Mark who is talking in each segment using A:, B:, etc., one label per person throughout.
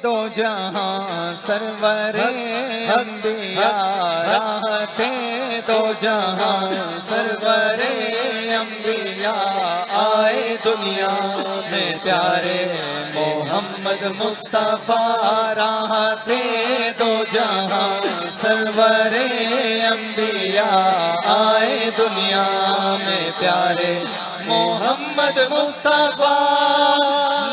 A: दो जहां सरवरे अंबिया, राहते दो जहां सरवरे अंबिया, आए दुनिया में प्यारे मोहम्मद मुस्तफा, राहते दो जहां सरवरे अंबिया, आए दुनिया में प्यारे मोहम्मद मुस्तफा।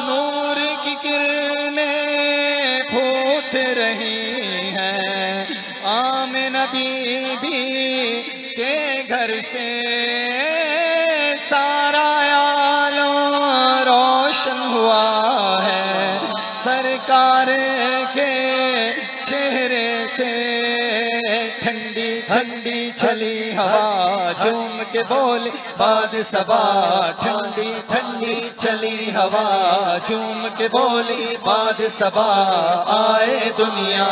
A: नूर की किरणें फूट रही हैं, आमिना बीबी के घर से सारा आलम रोशन हुआ है, सरकार के चेहरे से ठंडी ठंडी चली हवा, झूम के बोले बाद सबा, ठंडी ठंडी चली हवा, झूम के बोली बाद सबा, आए दुनिया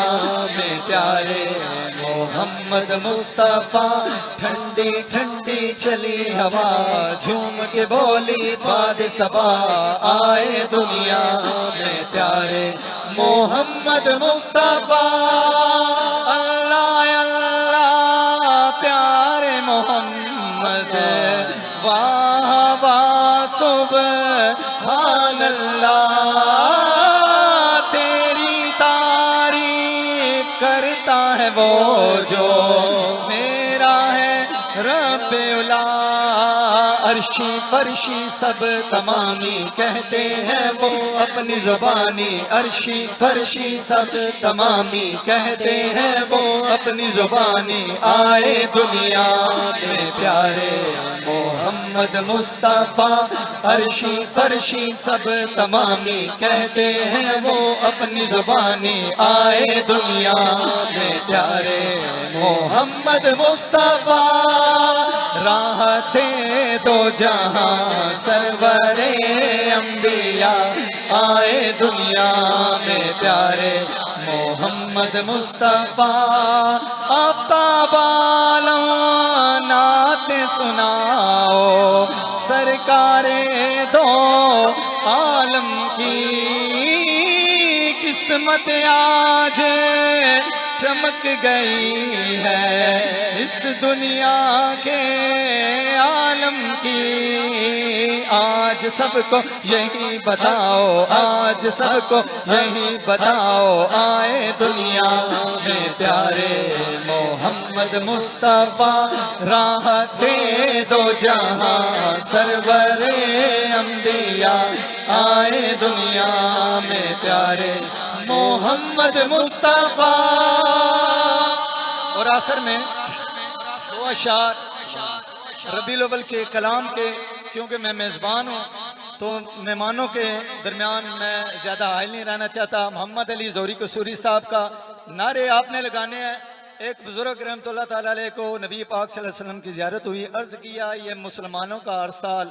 A: में प्यारे मोहम्मद मुस्तफा, ठंडी ठंडी चली हवा, झूम के बोली बाद सबा, आए दुनिया में प्यारे मोहम्मद मुस्तफा। अल्लाह अल्लाह प्यारे मोहम्मद, वाह वाह सुभान अल्लाह, तेरी तारीफ करता है वो जो मेरा है रब्बे उला। अर्शी फर्शी सब तमामी कहते हैं वो अपनी जुबानी, अर्शी फर्शी सब तमामी कहते हैं वो अपनी जुबानी, आए दुनिया में प्यारे मोहम्मद मुस्तफा, अर्शी फर्शी सब तमामी कहते हैं वो अपनी जुबानी, आए दुनिया में प्यारे मोहम्मद मुस्तफा, राहते दो जहां सरवरे अंबिया, आए दुनिया में प्यारे मोहम्मद मुस्तफा। आफ्ताब आलम नाते सुनाओ, सरकारे दो आलम की किस्मत आज चमक गई है, इस दुनिया के आलम की आज सबको यही बताओ, आज सबको यही बताओ, आए दुनिया में प्यारे मोहम्मद मुस्तफा, राहते दो जहां सरवरे अंबिया, आए दुनिया में प्यारे मोहम्मद मुस्तफा। और आखिर में दो अशार रबीउल अव्वल के कलाम के, क्योंकि मैं मेज़बान हूँ तो मेहमानों के दरमियान मैं ज़्यादा हाइल नहीं रहना चाहता। मोहम्मद अली ज़ोहरी कसूरी साहब का नारे आपने लगाने हैं। एक बुजुर्ग रहमतुल्लाह ताला अलैह को नबी पाक सल्लल्लाहु अलैहि वसल्लम की ज़ियारत हुई, अर्ज़ किया ये मुसलमानों का हर साल